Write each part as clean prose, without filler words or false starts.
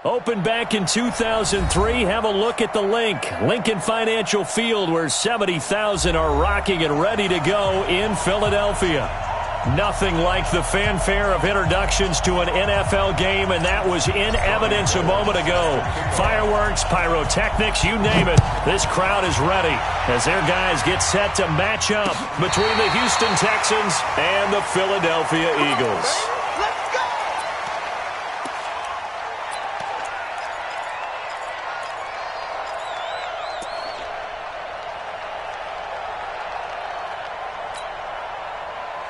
Opened back in 2003, have a look at the Lincoln Financial Field, where 70,000 are rocking and ready to go in Philadelphia. Nothing like the fanfare of introductions to an NFL game, and that was in evidence a moment ago. Fireworks, pyrotechnics, you name it. This crowd is ready as their guys get set to match up between the Houston Texans and the Philadelphia Eagles.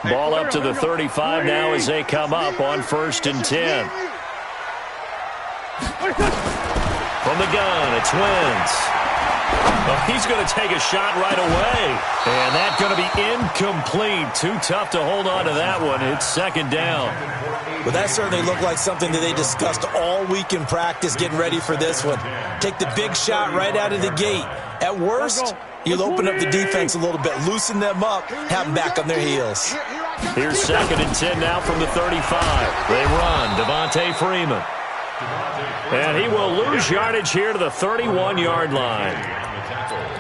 Ball up to the 35 now as they come up on 1st and 10. From the gun, it's Wentz. Oh, he's going to take a shot right away. And that's going to be incomplete. Too tough to hold on to that one. It's 2nd down. Well, that certainly looked like something that they discussed all week in practice, getting ready for this one. Take the big shot right out of the gate. At worst, you'll open up the defense a little bit, loosen them up, have them back on their heels. Here's 2nd and 10 now from the 35. They run. Devontae Freeman. And he will lose yardage here to the 31-yard line.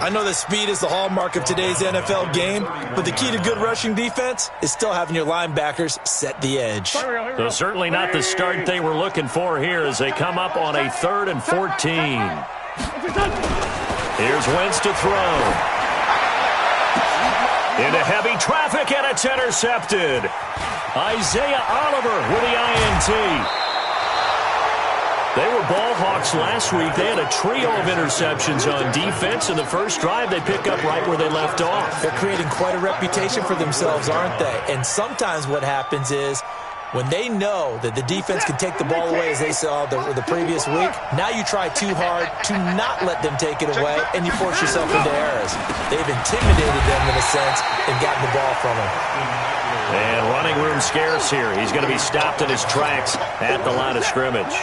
I know that speed is the hallmark of today's NFL game, but the key to good rushing defense is still having your linebackers set the edge. So certainly not the start they were looking for here as they come up on a 3rd and 14. Here's Wentz to throw. Into heavy traffic, and it's intercepted. Isaiah Oliver with the INT. They were ball hawks last week. They had a trio of interceptions on defense. In the first drive, they pick up right where they left off. They're creating quite a reputation for themselves, aren't they? And sometimes what happens is when they know that the defense can take the ball away, as they saw the previous week, now you try too hard to not let them take it away, and you force yourself into errors. They've intimidated them in a sense and gotten the ball from them. And running room scarce here. He's going to be stopped in his tracks at the line of scrimmage.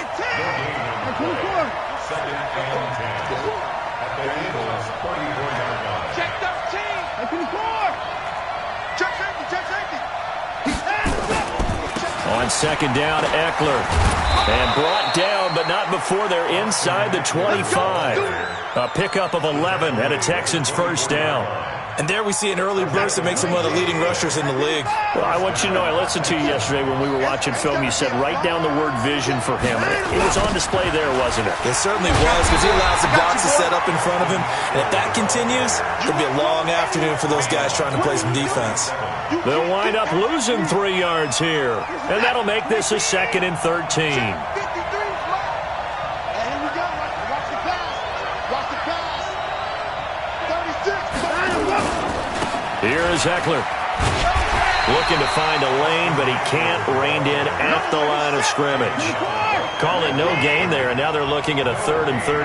On 2nd down, Eckler. And brought down, but not before they're inside the 25. A pickup of 11 and a Texans 1st down. And there we see an early burst that makes him one of the leading rushers in the league. Well, I want you to know, I listened to you yesterday when we were watching film. You said write down the word vision for him. It was on display there, wasn't it? It certainly was, because he allows the box to set up in front of him. And if that continues, it'll be a long afternoon for those guys trying to play some defense. They'll wind up losing 3 yards here. And that'll make this a 2nd and 13. Here's Eckler. Looking to find a lane, but he can't. Reined in at the line of scrimmage. Call it no gain there, and now they're looking at a 3rd and 13.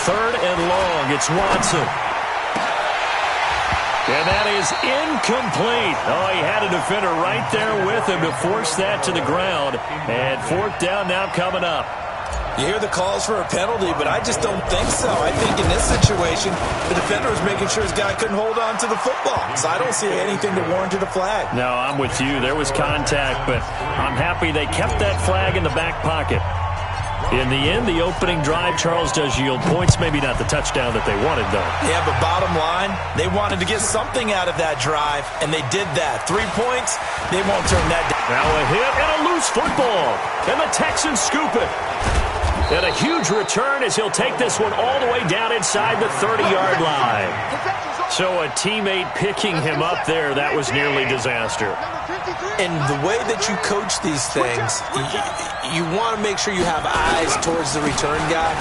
Third and long. It's Watson. And that is incomplete. Oh, he had a defender right there with him to force that to the ground. And 4th down now coming up. You hear the calls for a penalty, but I just don't think so. I think in this situation, the defender was making sure his guy couldn't hold on to the football. So I don't see anything to warrant a flag. No, I'm with you. There was contact, but I'm happy they kept that flag in the back pocket. In the end, the opening drive, Charles, does yield points. Maybe not the touchdown that they wanted, though. Yeah, but bottom line, they wanted to get something out of that drive, and they did that. 3 points, they won't turn that down. Now a hit and a loose football, and the Texans scoop it. And a huge return as he'll take this one all the way down inside the 30-yard line. So a teammate picking him up there, that was nearly disaster. And the way that you coach these things, you want to make sure you have eyes towards the return guy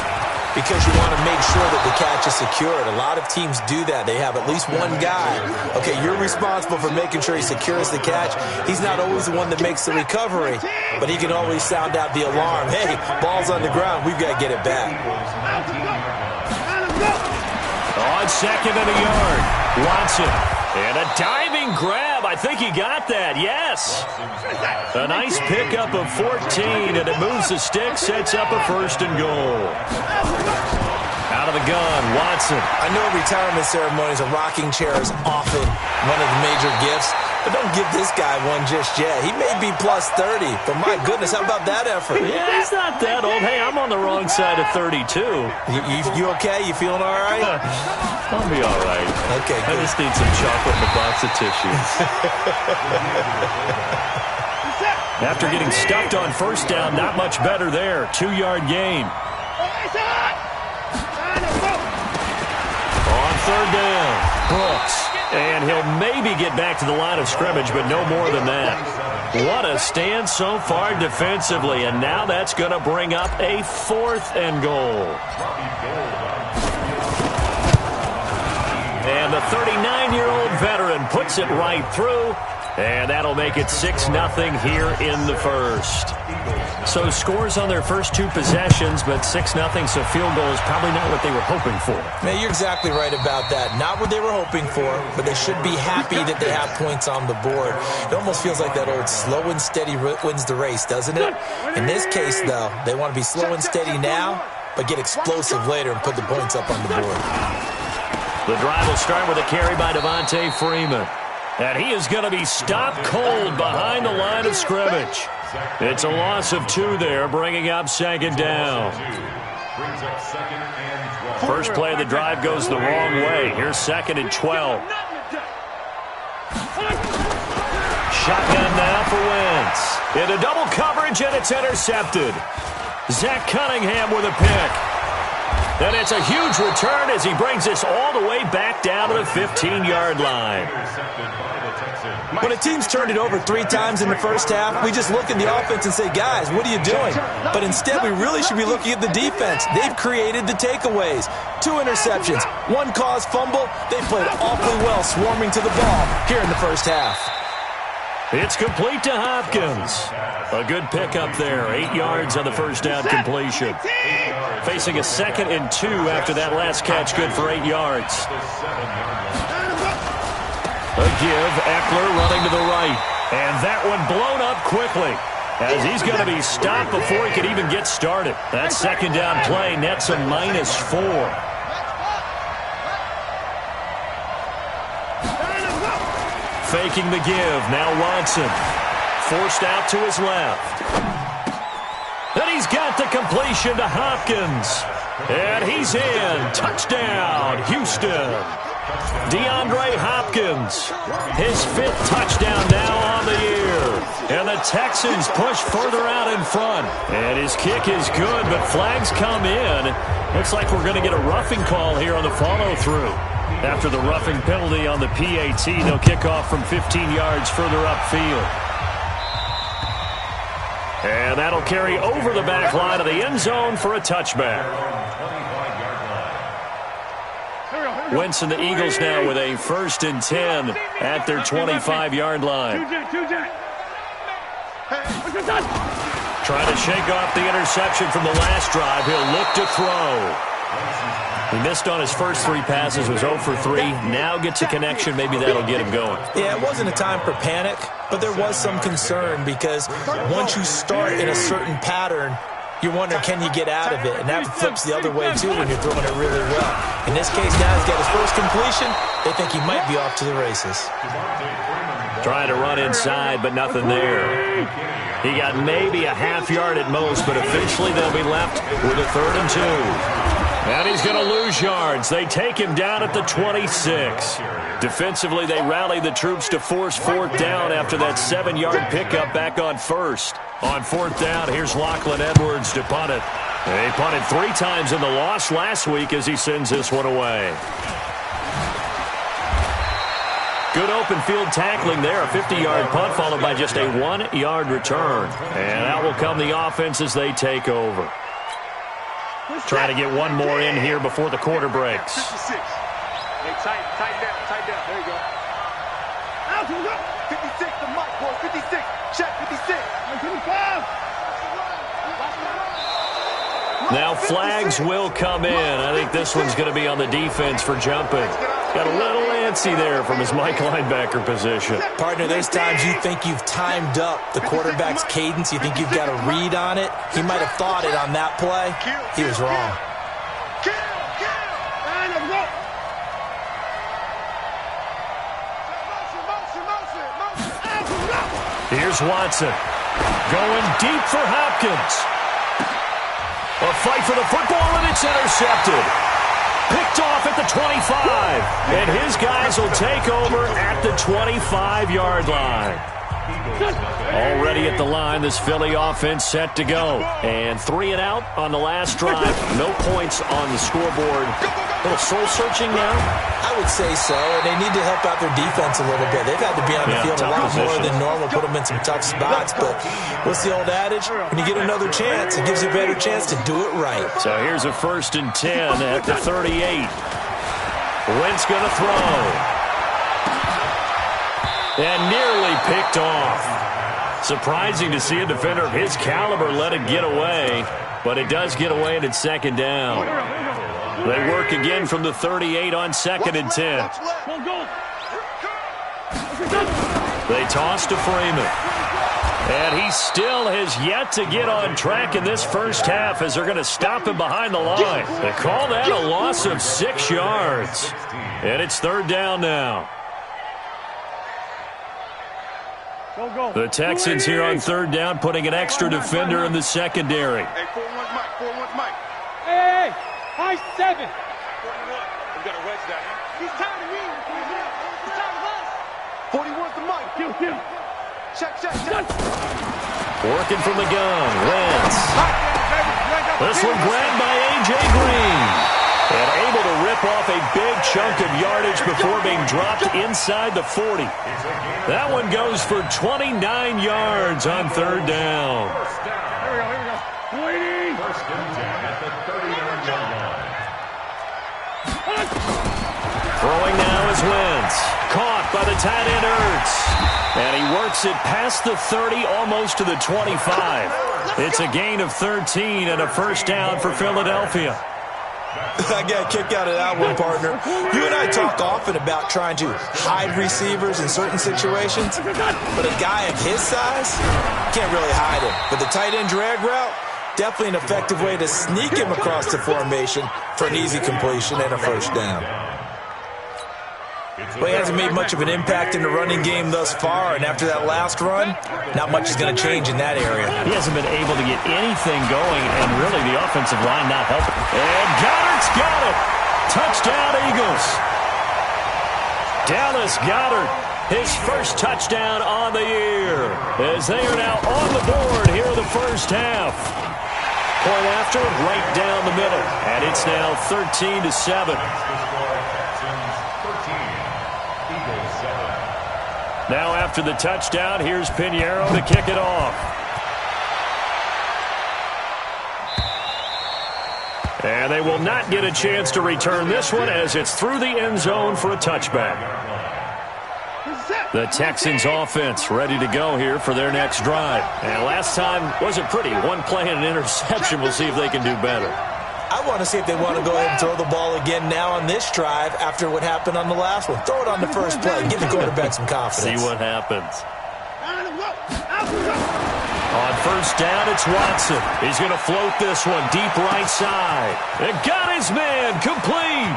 because you want to make sure that the catch is secured. A lot of teams do that. They have at least one guy. Okay, you're responsible for making sure he secures the catch. He's not always the one that makes the recovery, but he can always sound out the alarm. Hey, ball's on the ground. We've got to get it back. On 2nd and a yard, Watson. And a diving grab. I think he got that. Yes. A nice pickup of 14, and it moves the stick, sets up a 1st and goal. Out of the gun, Watson. I know retirement ceremonies, a rocking chair is often one of the major gifts, but don't give this guy one just yet. He may be plus 30, but my goodness, how about that effort? Yeah, he's not that old. Hey, I'm on the wrong side of 32. You okay? You feeling all right? I'll be all right. Okay, good. I just need some chocolate and a box of tissues. After getting stuffed on first down, not much better there. 2-yard gain. On third down, Brooks. And he'll maybe get back to the line of scrimmage, but no more than that. What a stand so far defensively, and now that's going to bring up a 4th and goal. And the 39-year-old veteran puts it right through, and that'll make it 6-0 here in the first. So scores on their first 2 possessions, but 6-0, so field goal is probably not what they were hoping for. Man, you're exactly right about that. Not what they were hoping for, but they should be happy that they have points on the board. It almost feels like that old slow and steady wins the race, doesn't it? In this case, though, they want to be slow and steady now, but get explosive later and put the points up on the board. The drive will start with a carry by Devontae Freeman. And he is going to be stopped cold behind the line of scrimmage. It's a loss of 2 there, bringing up 2nd down. First play of the drive goes the wrong way. Here's 2nd and 12. Shotgun now for Wentz. Into double coverage, and it's intercepted. Zach Cunningham with a pick. And it's a huge return as he brings this all the way back down to the 15-yard line. When a team's turned it over 3 times in the first half, we just look at the offense and say, guys, what are you doing? But instead, we really should be looking at the defense. They've created the takeaways. 2 interceptions, 1 caused fumble. They played awfully well swarming to the ball here in the first half. It's complete to Hopkins. A good pickup there. 8 yards on the first down completion. Facing a 2nd and 2 after that last catch, good for 8 yards. A give, Eckler running to the right. And that one blown up quickly as he's going to be stopped before he can even get started. That 2nd down play nets a -4. Faking the give. Now Watson. Forced out to his left. And he's got the completion to Hopkins. And he's in. Touchdown, Houston. DeAndre Hopkins. His 5th touchdown now on the year. And the Texans push further out in front. And his kick is good, but flags come in. Looks like we're going to get a roughing call here on the follow-through. After the roughing penalty on the PAT, they'll kick off from 15 yards further upfield. And that'll carry over the back line of the end zone for a touchback. Wentz and the Eagles now with a 1st and 10 at their 25-yard line. Trying to shake off the interception from the last drive. He'll look to throw. He missed on his first 3 passes, was 0 for 3. Now gets a connection. Maybe that'll get him going. Yeah, it wasn't a time for panic, but there was some concern because once you start in a certain pattern, you're wondering, can you get out of it? And that flips the other way, too, when you're throwing it really well. In this case, now he's got his first completion. They think he might be off to the races. Trying to run inside, but nothing there. He got maybe a half yard at most, but officially they'll be left with a 3rd and 2. And he's going to lose yards. They take him down at the 26. Defensively, they rally the troops to force 4th down after that 7-yard pickup back on 1st. On 4th down, here's Lachlan Edwards to punt it. They punted 3 times in the loss last week as he sends this one away. Good open field tackling there. A 50-yard punt followed by just a 1-yard return. And out will come the offense as they take over. Trying to get one more in here before the quarter breaks. 56. Hey, tighten down. There you go. 56, the mic, boy. 56. Check, 56. 55. Now flags will come in. I think this one's going to be on the defense for jumping. Got a little antsy there from his Mike linebacker position. Partner, there's times you think you've timed up the quarterback's cadence. You think you've got a read on it. He might have thought it on that play. He was wrong. Here's Watson. Going deep for Hopkins. A fight for the football, and it's intercepted. Picked off at the 25. And his guys will take over at the 25-yard line. Already at the line, this Philly offense set to go. And 3 and out on the last drive. No points on the scoreboard. A little soul-searching now? I would say so, and they need to help out their defense a little bit. They've had to be on the field a lot more than normal, put them in some tough spots. But what's the old adage? When you get another chance, it gives you a better chance to do it right. So here's a 1st and 10 at the 38. Wentz going to throw. And nearly picked off. Surprising to see a defender of his caliber let it get away, but it does get away and it's 2nd down. They work again from the 38 on 2nd and 10. They toss to Freeman. And he still has yet to get on track in this first half as they're going to stop him behind the line. They call that a loss of 6 yards. And it's 3rd down now. The Texans here on 3rd down, putting an extra defender in the secondary. Hey, 4-1's Mike. 4-1's Mike. Hey, high 7. 4-1. We got a wedge down here. He's tired of me. He's tired of us. 41's the Mike. Kill. Check. Working from the gun, Wentz. This one grabbed by A.J. Green. And able to rip off a big chunk of yardage before being dropped inside the 40. That one goes for 29 yards on 3rd down. Here we go. Waiting. First down at the 30-yard line. Throwing now is Wentz. Caught by the tight end Ertz. And he works it past the 30, almost to the 25. It's a gain of 13 and a 1st down for Philadelphia. I got a kick out of that one, partner. You and I talk often about trying to hide receivers in certain situations, but a guy of his size can't really hide him. But the tight end drag route, definitely an effective way to sneak him across the formation for an easy completion and a 1st down. Well, he hasn't made much of an impact in the running game thus far, and after that last run, not much is going to change in that area. He hasn't been able to get anything going, and really the offensive line not helping. And Goddard's got it. Touchdown, Eagles. Dallas Goedert, his first touchdown on the year, as they are now on the board here in the first half. Point after, right down the middle, and it's now 13-7. Now after the touchdown, here's Pinheiro to kick it off. And they will not get a chance to return this one as it's through the end zone for a touchback. The Texans offense ready to go here for their next drive. And last time wasn't pretty. One play and an interception. We'll see if they can do better. I want to see if they want to go ahead and throw the ball again now on this drive after what happened on the last one. Throw it on the first play. Give the quarterback some confidence. See what happens. On 1st down, it's Watson. He's going to float this one deep right side. And got his man complete.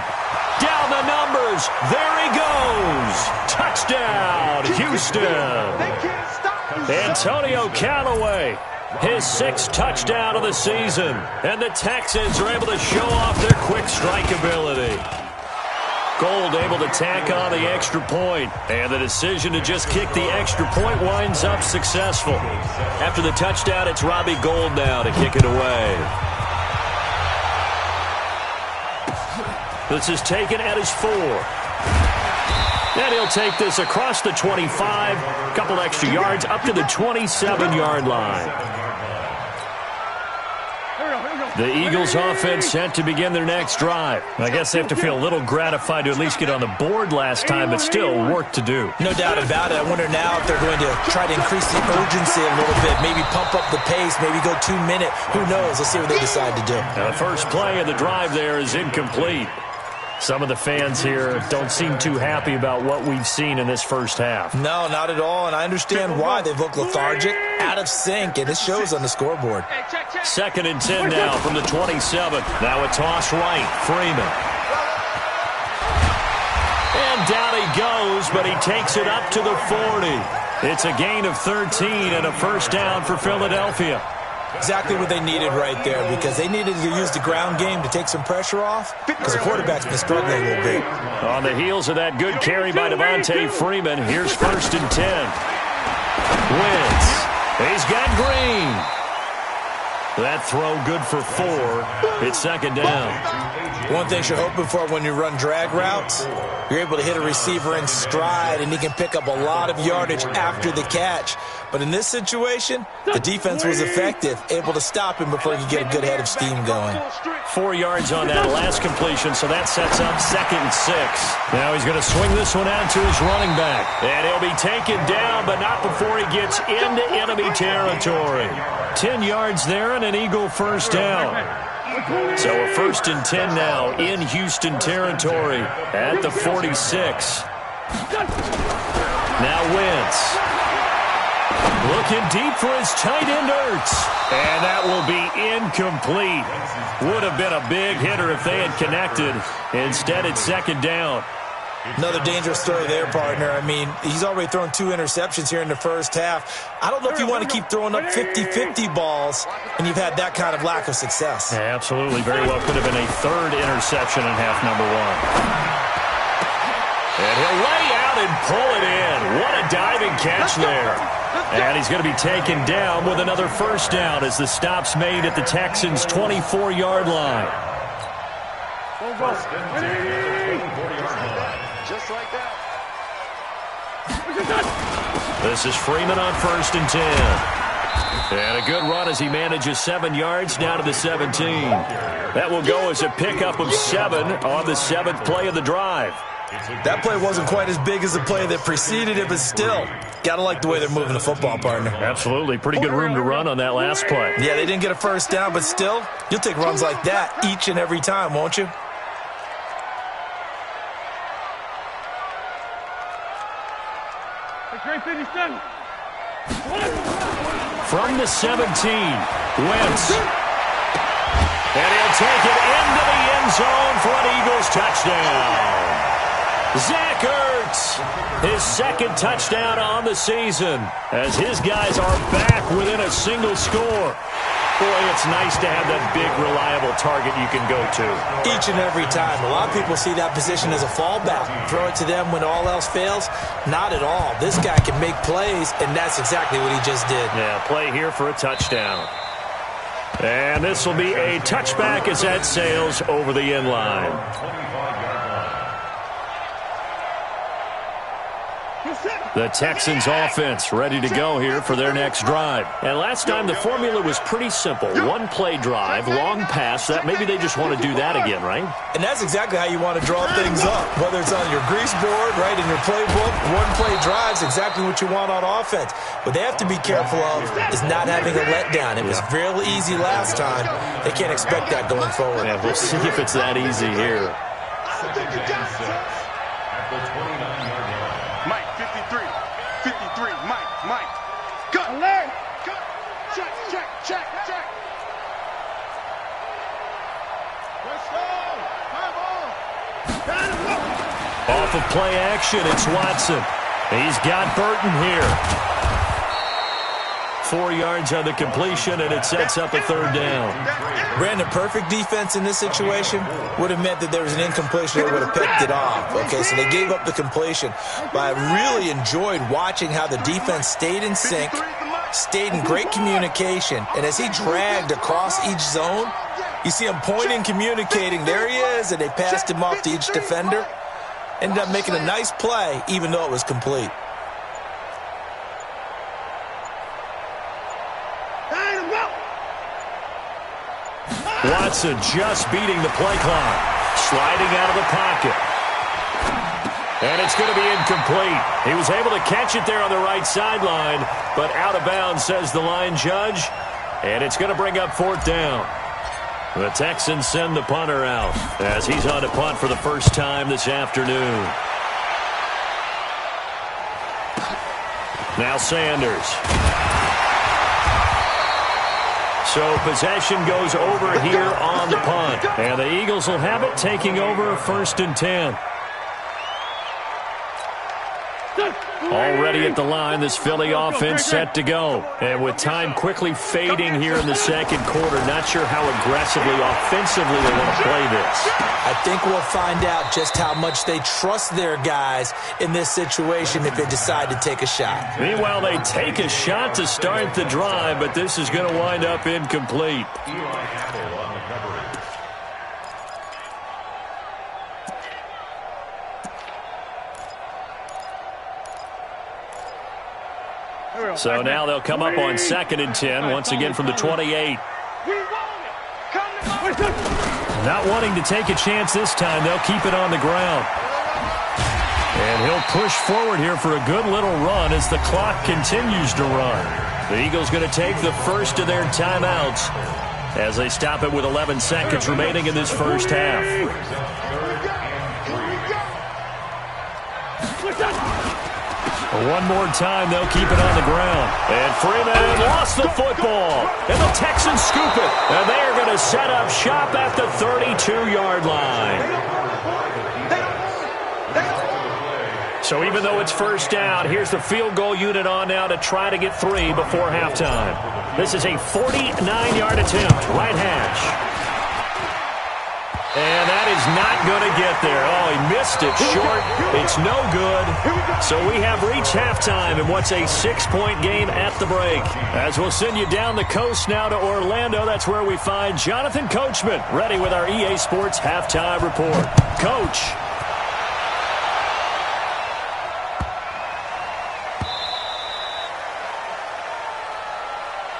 Down the numbers. There he goes. Touchdown, Houston. Antonio Callaway. His 6th touchdown of the season. And the Texans are able to show off their quick strike ability. Gold able to tack on the extra point. And the decision to just kick the extra point winds up successful. After the touchdown, it's Robbie Gould now to kick it away. This is taken at his 4. And he'll take this across the 25. Couple extra yards up to the 27-yard line. The Eagles offense set to begin their next drive. I guess they have to feel a little gratified to at least get on the board last time, but still work to do. No doubt about it. I wonder now if they're going to try to increase the urgency a little bit, maybe pump up the pace, maybe go 2-minute. Who knows? Let's see what they decide to do. Now, the first play of the drive there is incomplete. Some of the fans here don't seem too happy about what we've seen in this first half. No, not at all, and I understand why. They've looked lethargic, out of sync, and it shows on the scoreboard. 2nd and 10 now from the 27. Now a toss right, Freeman. And down he goes, but he takes it up to the 40. It's a gain of 13 and a first down for Philadelphia. Exactly what they needed right there, because they needed to use the ground game to take some pressure off, because the quarterback's been struggling a little bit. On the heels of that good carry by Devontae Freeman, here's 1st and 10. Wentz. He's got Green. That throw good for 4. It's 2nd down. One thing you're hoping for when you run drag routes, you're able to hit a receiver in stride, and he can pick up a lot of yardage after the catch. But in this situation, the defense was effective, able to stop him before he could get a good head of steam going. 4 yards on that last completion, so that sets up 2nd and 6. Now he's going to swing this one out to his running back. And he'll be taken down, but not before he gets into enemy territory. 10 yards there and an Eagle first down. So a 1st and 10 now in Houston territory at the 46. Now Wentz. Looking deep for his tight end, Ertz. And that will be incomplete. Would have been a big hitter if they had connected. Instead, it's 2nd down. Another dangerous throw there, partner. I mean, he's already thrown 2 interceptions here in the first half. I don't know if you want to keep throwing up 50-50 balls when you've had that kind of lack of success. Yeah, absolutely. Very well could have been a 3rd interception in half number 1. And he'll lay out and pull it in. What a diving catch there. And he's going to be taken down with another first down as the stop's made at the Texans' 24-yard line. Just like that. This is Freeman on 1st and 10. And a good run as he manages 7 yards down to the 17. That will go as a pickup of 7 on the 7th play of the drive. That play wasn't quite as big as the play that preceded it, but still, got to like the way they're moving the football, partner. Absolutely. Pretty good room to run on that last play. Yeah, they didn't get a first down, but still, you'll take runs like that each and every time, won't you? From the 17, Wentz. And he'll take it into the end zone for an Eagles touchdown. Zach Ertz, his 2nd touchdown on the season, as his guys are back within a single score. Boy, it's nice to have that big, reliable target you can go to. Each and every time. A lot of people see that position as a fallback. Throw it to them when all else fails. Not at all. This guy can make plays, and that's exactly what he just did. Yeah, play here for a touchdown. And this will be a touchback as that sails over the end line. The Texans offense ready to go here for their next drive. And last time the formula was pretty simple. 1-play drive, long pass. That maybe they just want to do that again, right? And that's exactly how you want to draw things up. Whether it's on your grease board, right, in your playbook, 1-play drive's exactly what you want on offense. What they have to be careful of is not having a letdown. It was real easy last time. They can't expect that going forward. Yeah, we'll see if it's that easy here. Mike, 53. 53. Mike. Cut. Alert. Cut. Check. Let's go. Come on. Off of play action, it's Watson. He's got Burton here. 4 yards on the completion, and it sets up a 3rd down. Brandon, perfect defense in this situation would have meant that there was an incompletion that would have picked it off. Okay, so they gave up the completion. But I really enjoyed watching how the defense stayed in sync, stayed in great communication, and as he dragged across each zone, you see him pointing, communicating. There he is, and they passed him off to each defender. Ended up making a nice play, even though it was complete. Watson just beating the play clock. Sliding out of the pocket. And it's going to be incomplete. He was able to catch it there on the right sideline, but out of bounds, says the line judge. And it's going to bring up 4th down. The Texans send the punter out as he's on to punt for the first time this afternoon. Now Sanders. So possession goes over here on the punt. And the Eagles will have it, taking over 1st and 10. Already at the line, this Philly offense set to go. And with time quickly fading here in the second quarter, not sure how aggressively, offensively they want to play this. I think we'll find out just how much they trust their guys in this situation if they decide to take a shot. Meanwhile, they take a shot to start the drive, but this is going to wind up incomplete. So now they'll come up on 2nd and 10, once again from the 28. Not wanting to take a chance this time, they'll keep it on the ground. And he'll push forward here for a good little run as the clock continues to run. The Eagles going to take the first of their timeouts as they stop it with 11 seconds remaining in this first half. One more time, they'll keep it on the ground. And Freeman lost the football. And the Texans scoop it. And they are going to set up shop at the 32-yard line. So even though it's first down, here's the field goal unit on now to try to get 3 before halftime. This is a 49-yard attempt, right hash. And that is not going to get there. Oh, he missed it short. It's no good. So we have reached halftime in what's a 6-point game at the break. As we'll send you down the coast now to Orlando, that's where we find Jonathan Coachman ready with our EA Sports Halftime Report. Coach.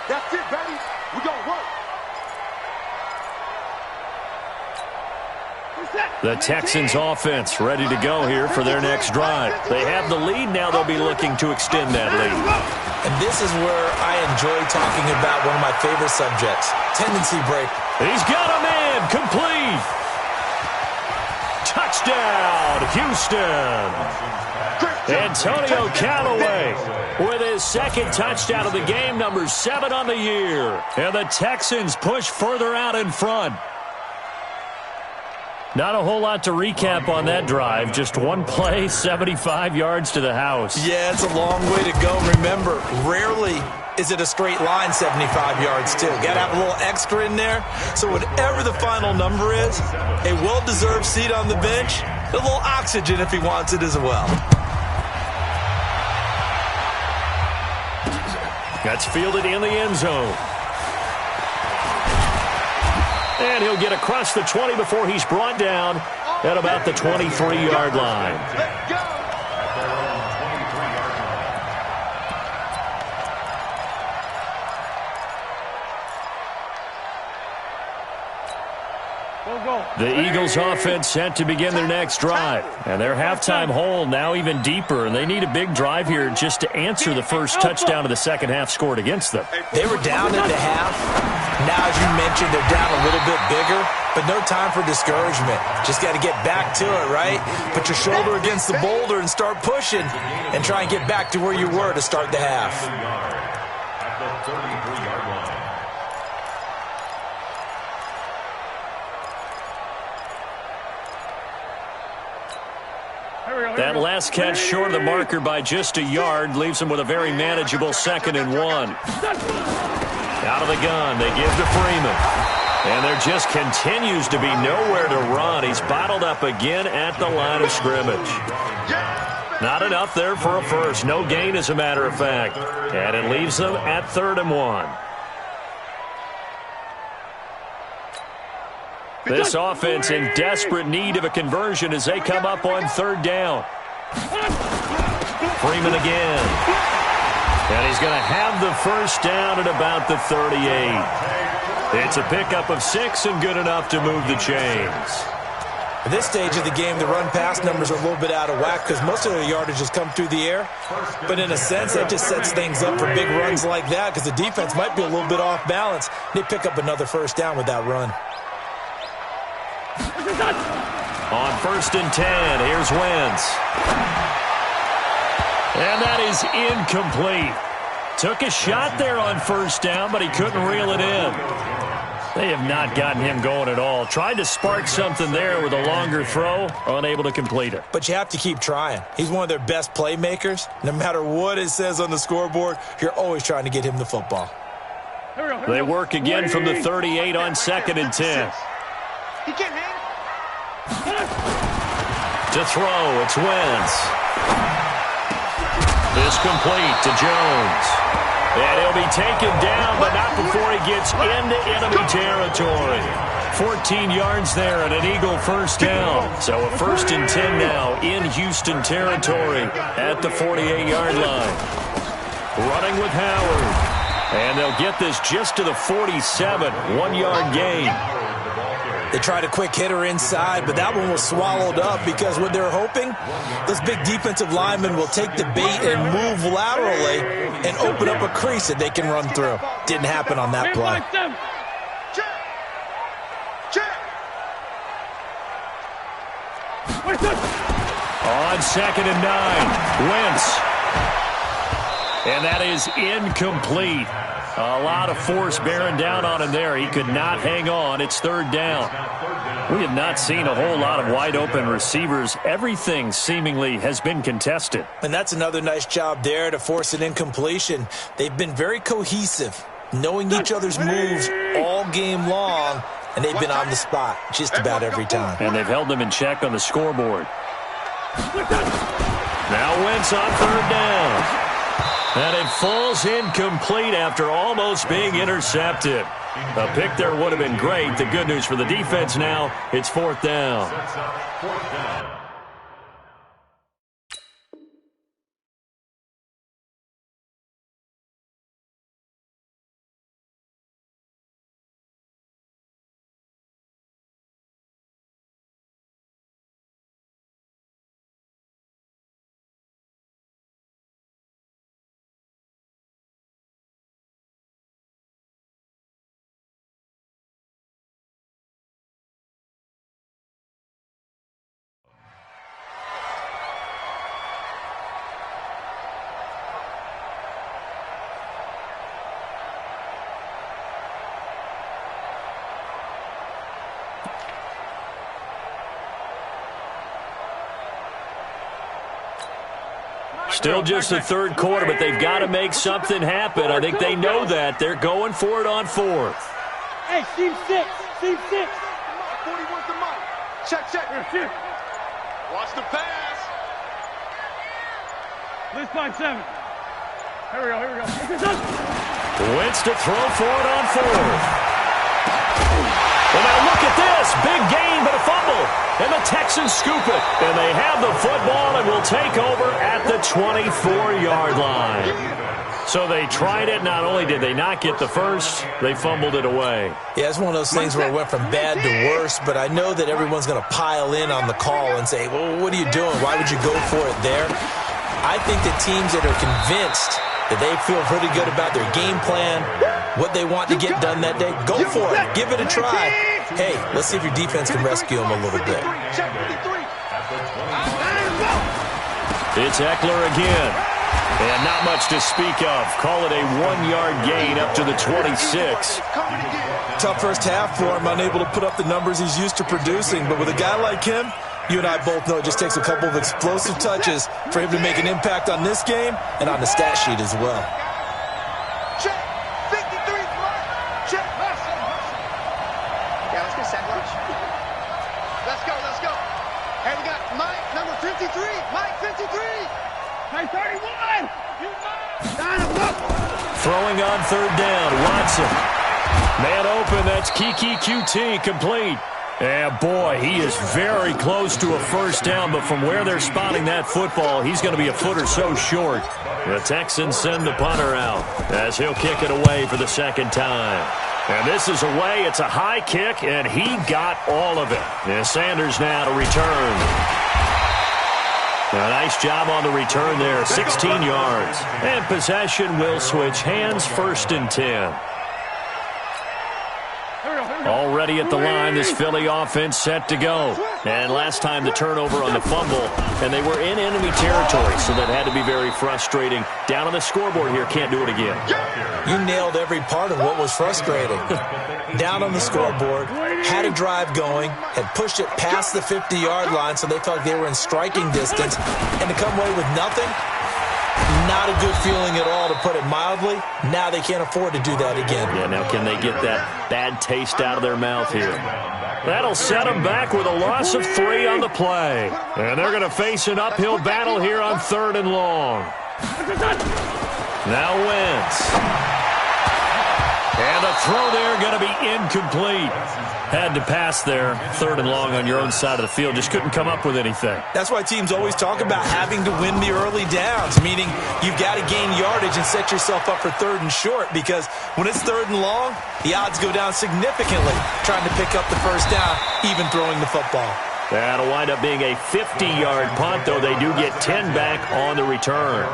That's it, baby. We gonna work. The Texans offense ready to go here for their next drive. They have the lead now. They'll be looking to extend that lead. And this is where I enjoy talking about one of my favorite subjects, tendency break. He's got a man, complete. Touchdown, Houston. Antonio Callaway with his second touchdown of the game, number 7 on the year. And the Texans push further out in front. Not a whole lot to recap on that drive. Just one play, 75 yards to the house. Yeah, it's a long way to go. Remember, rarely is it a straight line 75 yards, too. Got to have a little extra in there. So whatever the final number is, a well-deserved seat on the bench, a little oxygen if he wants it as well. That's fielded in the end zone. And he'll get across the 20 before he's brought down at about the 23-yard line. Let's go. The Eagles offense set to begin their next drive. And their halftime hole now even deeper. And they need a big drive here just to answer the first touchdown of the second half scored against them. They were down at the half. Now, as you mentioned, they're down a little bit bigger, but no time for discouragement. Just got to get back to it, right? Put your shoulder against the boulder and start pushing and try and get back to where you were to start the half. At the 33-yard line. That last catch short of the marker by just a yard leaves them with a very manageable 2nd and 1. Out of the gun, they give to Freeman. And there just continues to be nowhere to run. He's bottled up again at the line of scrimmage. Not enough there for a first. No gain, as a matter of fact. And it leaves them at 3rd and 1. This offense in desperate need of a conversion as they come up on 3rd down. Freeman again. And he's going to have the first down at about the 38. It's a pickup of 6 and good enough to move the chains. At this stage of the game, the run-pass numbers are a little bit out of whack because most of their yardage has come through the air. But in a sense, that just sets things up for big runs like that because the defense might be a little bit off balance. They pick up another first down with that run. On 1st and 10, here's Wentz. And that is incomplete. Took a shot there on 1st down, but he couldn't reel it in. They have not gotten him going at all. Tried to spark something there with a longer throw, unable to complete it. But you have to keep trying. He's one of their best playmakers. No matter what it says on the scoreboard, you're always trying to get him the football. They work again from the 38 on 2nd and 10. He can't hang. To throw, it's Wentz. This complete to Jones. And he'll be taken down, but not before he gets into enemy territory. 14 yards there and an Eagle first down. So a 1st and 10 now in Houston territory at the 48-yard line. Running with Howard. And they'll get this just to the 47, 1-yard gain. They tried a quick hitter inside, but that one was swallowed up because what they're hoping, those big defensive linemen will take the bait and move laterally and open up a crease that they can run through. Didn't happen on that play. On 2nd and 9, Wentz. And that is incomplete. A lot of force bearing down on him there. He could not hang on. It's 3rd down. We have not seen a whole lot of wide-open receivers. Everything seemingly has been contested. And that's another nice job there to force an incompletion. They've been very cohesive, knowing each other's moves all game long, and they've been on the spot just about every time. And they've held them in check on the scoreboard. Now Wentz on 3rd down. And it falls incomplete after almost being intercepted. A pick there would have been great. The good news for the defense now, it's 4th down. Still just the 3rd quarter, but they've got to make something happen. I think they know that. They're going for it on 4th. Hey, team 6. Team 6. 41's the mic. Check. Watch the pass. Let's find 7. Here we go. Wentz to throw for it on 4th. Well, now look at this. Big gain, but a fumble. And the Texans scoop it. And they have the football and will take over at the 24-yard line. So they tried it. Not only did they not get the first, they fumbled it away. Yeah, it's one of those things where it went from bad to worse, but I know that everyone's going to pile in on the call and say, well, what are you doing? Why would you go for it there? I think the teams that are convinced that they feel pretty good about their game plan, what they want to get done that day, go for it. Give it a try. Hey, let's see if your defense can rescue them a little bit. It's Eckler again. And not much to speak of. Call it a 1-yard gain up to the 26. Tough first half for him, unable to put up the numbers he's used to producing. But with a guy like him, you and I both know it just takes a couple of explosive touches for him to make an impact on this game and on the stat sheet as well. Check. 53. Check. Yeah, let's get sack lunch. Let's go. Hey, we got Mike, number 53. Mike, 53. Hey, 31. Throwing on 3rd down, Watson. Man open, that's Kiki QT, complete. And boy, he is very close to a first down, but from where they're spotting that football, he's going to be a foot or so short. The Texans send the punter out as he'll kick it away for the 2nd time. And this is away. It's a high kick, and he got all of it. And Sanders now to return. A nice job on the return there, 16 yards. And possession will switch hands, 1st and 10. Already at the line, this Philly offense set to go. And last time the turnover on the fumble, and they were in enemy territory, so that had to be very frustrating. Down on the scoreboard here, can't do it again. You nailed every part of what was frustrating. Down on the scoreboard, had a drive going, had pushed it past the 50-yard line, so they felt like they were in striking distance, and to come away with nothing, not a good feeling at all, to put it mildly. Now they can't afford to do that again. Yeah, now can they get that bad taste out of their mouth here? That'll set them back with a loss of 3 on the play. And they're going to face an uphill battle here on 3rd and long. Now Wentz. And the throw there going to be incomplete. Had to pass there, 3rd and long on your own side of the field. Just couldn't come up with anything. That's why teams always talk about having to win the early downs, meaning you've got to gain yardage and set yourself up for 3rd and short, because when it's 3rd and long, the odds go down significantly trying to pick up the first down, even throwing the football. That'll wind up being a 50-yard punt, though they do get 10 back on the return.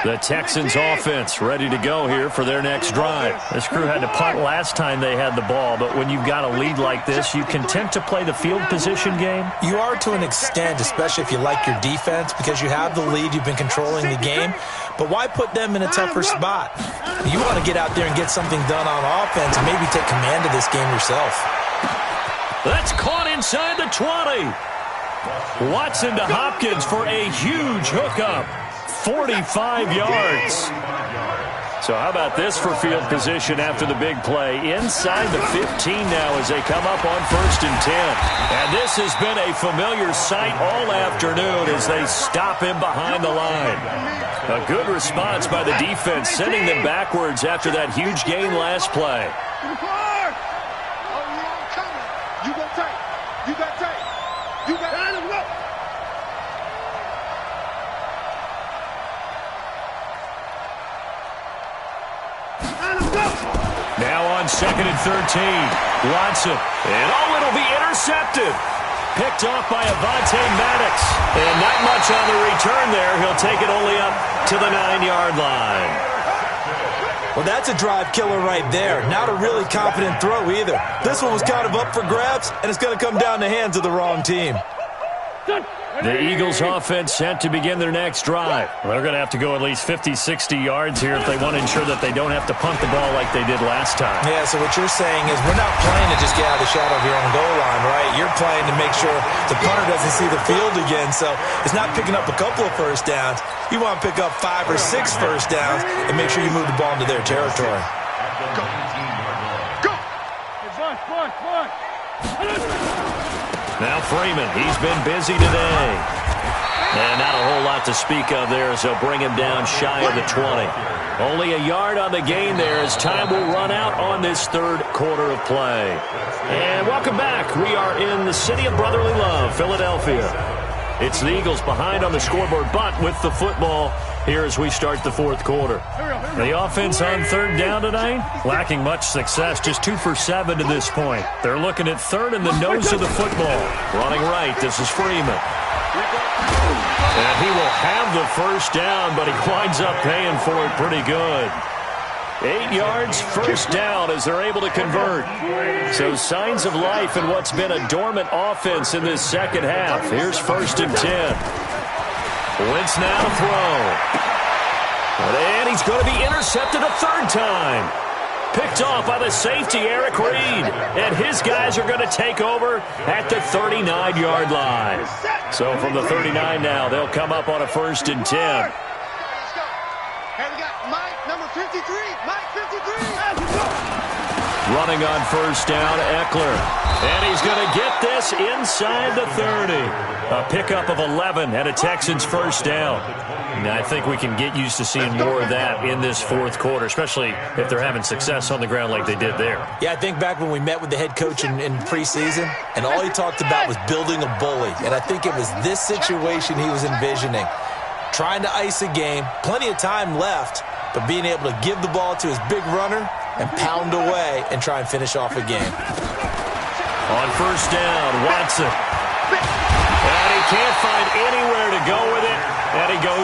The Texans offense ready to go here for their next drive. This crew had to punt last time they had the ball, but when you've got a lead like this, you content to play the field position game? You are to an extent, especially if you like your defense, because you have the lead, you've been controlling the game. But why put them in a tougher spot? You want to get out there and get something done on offense and maybe take command of this game yourself. That's caught inside the 20. Watson to Hopkins for a huge hookup. 45 yards. So how about this for field position after the big play? Inside the 15 now as they come up on 1st and 10. And this has been a familiar sight all afternoon as they stop him behind the line. A good response by the defense, sending them backwards after that huge gain last play. You got tight. You got tight. You got tight. Now on 2nd and 13, Watson, and it'll be intercepted. Picked off by Avonte Maddox, and not much on the return there. He'll take it only up to the 9-yard line. Well, that's a drive killer right there. Not a really confident throw either. This one was kind of up for grabs, and it's going to come down the hands of the wrong team. The Eagles offense set to begin their next drive. They're going to have to go at least 50, 60 yards here if they want to ensure that they don't have to punt the ball like they did last time. Yeah, so what you're saying is we're not playing to just get out of the shadow of your own goal line, right? You're playing to make sure the punter doesn't see the field again. So it's not picking up a couple of first downs. You want to pick up 5 or 6 first downs and make sure you move the ball into their territory. Go. Go. Now Freeman, he's been busy today. And not a whole lot to speak of there as they'll bring him down shy of the 20. Only a yard on the gain there as time will run out on this 3rd quarter of play. And welcome back. We are in the city of brotherly love, Philadelphia. It's the Eagles behind on the scoreboard, but with the football here as we start the 4th quarter. The offense on 3rd down tonight, lacking much success, just 2 for 7 to this point. They're looking at 3rd in the nose of the football. Running right, this is Freeman. And he will have the first down, but he winds up paying for it pretty good. 8 yards, first down as they're able to convert. So signs of life in what's been a dormant offense in this second half. Here's 1st and 10. Wentz now to throw. And he's going to be intercepted a 3rd time. Picked off by the safety, Eric Reed. And his guys are going to take over at the 39-yard line. So from the 39 now, they'll come up on a 1st and 10. Let's go. And we got Mike, number 53. Mike, 53. Running on 1st down, Eckler. And he's going to get this inside the 30. A pickup of 11 and a Texans first down. And I think we can get used to seeing more of that in this 4th quarter, especially if they're having success on the ground like they did there. Yeah, I think back when we met with the head coach in preseason, and all he talked about was building a bully. And I think it was this situation he was envisioning. Trying to ice a game, plenty of time left, but being able to give the ball to his big runner and pound away and try and finish off a game. On 1st down, Watson. And he can't find anywhere to go with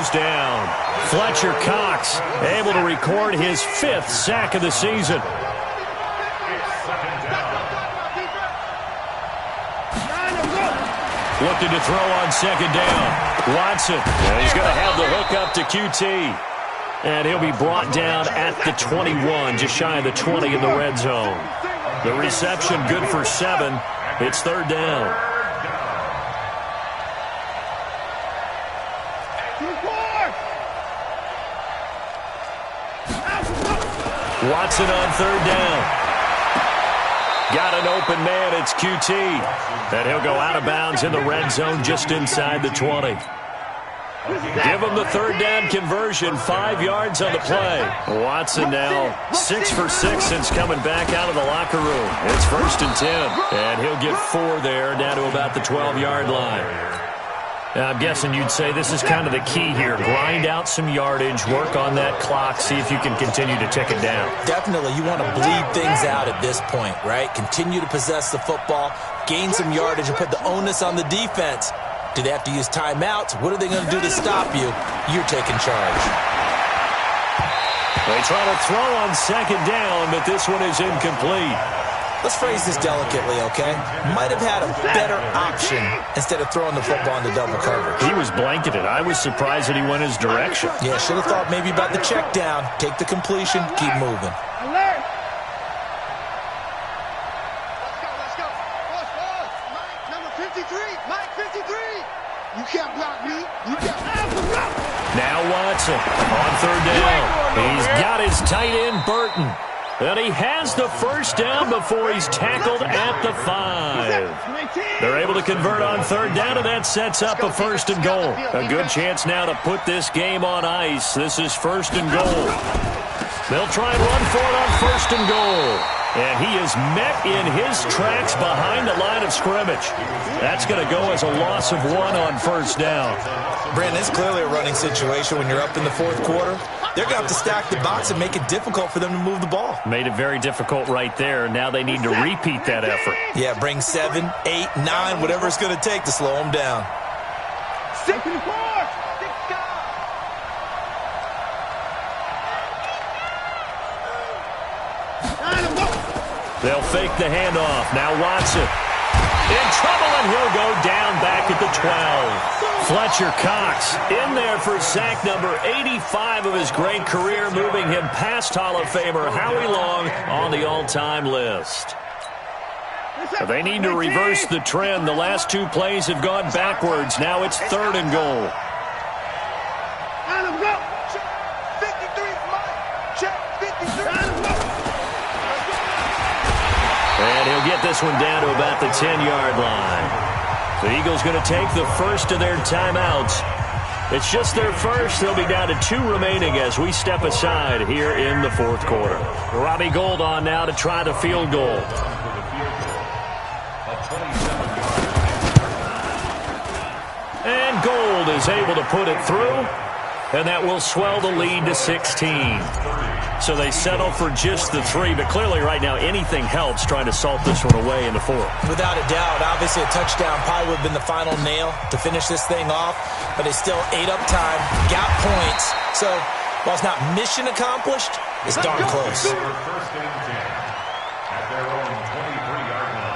goes down. Fletcher Cox able to record his 5th sack of the season. Looking to throw on 2nd down. Watson. And he's going to have the hook up to QT. And he'll be brought down at the 21, just shy of the 20 in the red zone. The reception good for 7. It's 3rd down. Watson on 3rd down. Got an open man, it's QT. And he'll go out of bounds in the red zone just inside the 20. Give him the 3rd down conversion, 5 yards on the play. Watson now 6 for 6 since coming back out of the locker room. It's 1st and 10. And he'll get 4 there, down to about the 12-yard line. Now, I'm guessing you'd say this is kind of the key here. Grind out some yardage, work on that clock, see if you can continue to tick it down. Definitely. You want to bleed things out at this point, right? Continue to possess the football, gain some yardage, and put the onus on the defense. Do they have to use timeouts? What are they going to do to stop you? You're taking charge. They try to throw on 2nd down, but this one is incomplete. Let's phrase this delicately, okay? Might have had a better option instead of throwing the football into double coverage. He was blanketed. I was surprised that he went his direction. Yeah, should have thought maybe about the check down. Take the completion, keep moving. Alert! Let's go. Mike, number 53. Mike, 53. You can't block me. You can't. Now Watson on 3rd down. He's got his tight end, Burton. And he has the 1st down before he's tackled at the 5. They're able to convert on 3rd down, and that sets up a 1st and goal. A good chance now to put this game on ice. This is 1st and goal. They'll try and run for it on 1st and goal. And he is met in his tracks behind the line of scrimmage. That's going to go as a loss of 1 on 1st down. Brandon, it's clearly a running situation when you're up in the 4th quarter. They're going to have to stack the box and make it difficult for them to move the ball. Made it very difficult right there. Now they need to repeat that effort. Yeah, bring 7, 8, 9, whatever it's going to take to slow them down. 64! They'll fake the handoff. Now Watson in trouble, and he'll go down back at the 12. Fletcher Cox in there for sack number 85 of his great career, moving him past Hall of Famer Howie Long on the all-time list. They need to reverse the trend. The last 2 plays have gone backwards. Now it's 3rd and goal. Adam, go. Check 53, Mike. Check 53. And he'll get this one down to about the 10-yard line. The Eagles going to take the first of their timeouts. It's just their first. They'll be down to 2 remaining as we step aside here in the 4th quarter. Robbie Gould on now to try the field goal. And Gould is able to put it through, and that will swell the lead to 16. So they settle for just the 3, but clearly right now anything helps trying to salt this one away in the 4th. Without a doubt, obviously a touchdown probably would have been the final nail to finish this thing off, but they still ate up time, got points. So while it's not mission accomplished, it's darn close. First and 10 at their own 23-yard line.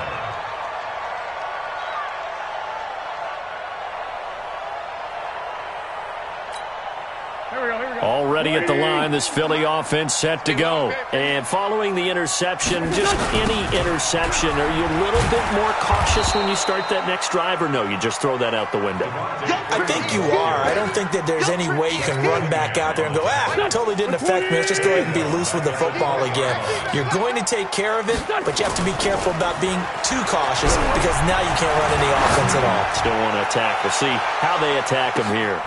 Already at the line, this Philly offense set to go. And following the interception, just any interception, are you a little bit more cautious when you start that next drive, or no, you just throw that out the window? I think you are. I don't think that there's any way you can run back out there and go, totally didn't affect me. Let's just go ahead and be loose with the football again. You're going to take care of it, but you have to be careful about being too cautious because now you can't run any offense at all. Still want to attack. We'll see how they attack him here.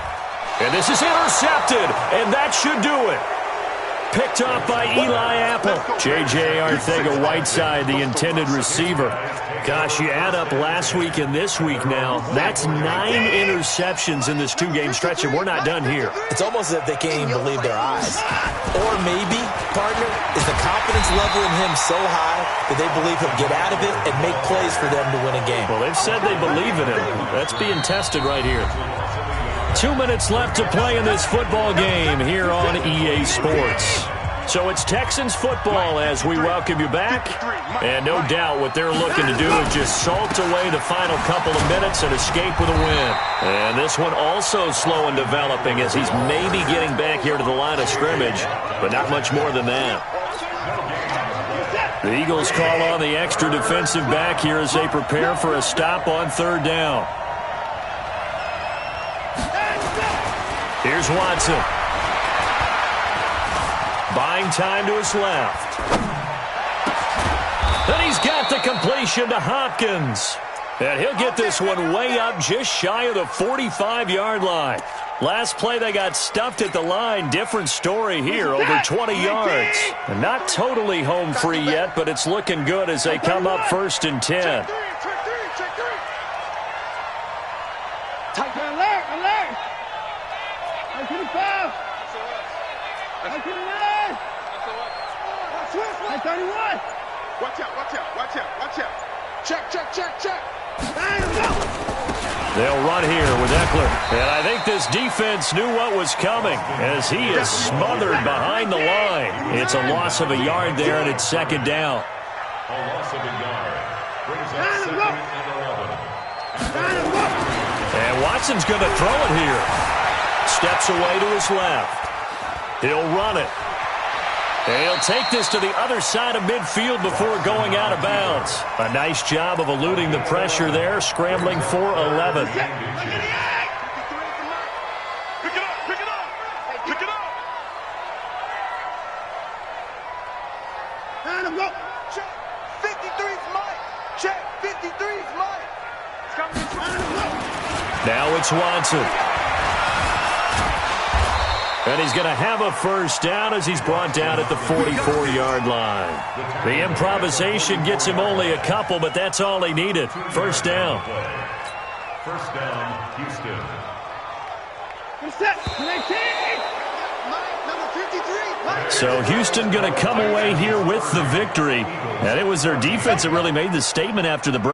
And this is intercepted, and that should do it. Picked off by Eli Apple. J.J. Arcega-Whiteside, the intended receiver. Gosh, you add up last week and this week now. That's 9 interceptions in this 2-game stretch, and we're not done here. It's almost as if they can't even believe their eyes. Or maybe, partner, is the confidence level in him so high that they believe he'll get out of it and make plays for them to win a game. Well, they've said they believe in him. That's being tested right here. 2 minutes left to play in this football game here on EA Sports. So it's Texans football as we welcome you back. And no doubt what they're looking to do is just salt away the final couple of minutes and escape with a win. And this one also slow in developing as he's maybe getting back here to the line of scrimmage, but not much more than that. The Eagles call on the extra defensive back here as they prepare for a stop on third down. Here's Watson. Buying time to his left. And he's got the completion to Hopkins. And he'll get this one way up just shy of the 45-yard line. Last play they got stuffed at the line. Different story here, over 20 yards. And not totally home free yet, but it's looking good as they come up 1st and 10. Check three. Tight alert. I to the 5. I to the 9. I 31. Watch out. Check. They'll run here with Eckler. And I think this defense knew what was coming as he is smothered behind the line. It's a loss of a yard there, and it's 2nd down. A loss of a yard. Brings up 2nd and 11. And Watson's going to throw it here. Steps away to his left. He'll run it. And he'll take this to the other side of midfield before going out of bounds. A nice job of eluding the pressure there, scrambling for 11. Pick it up. 53's Mike. Check. 53's Mike. Now it's Watson. And he's going to have a first down as he's brought down at the 44-yard line. The improvisation gets him only a couple, but that's all he needed. First down. First down, Houston. So Houston going to come away here with the victory. And it was their defense that really made the statement after the break.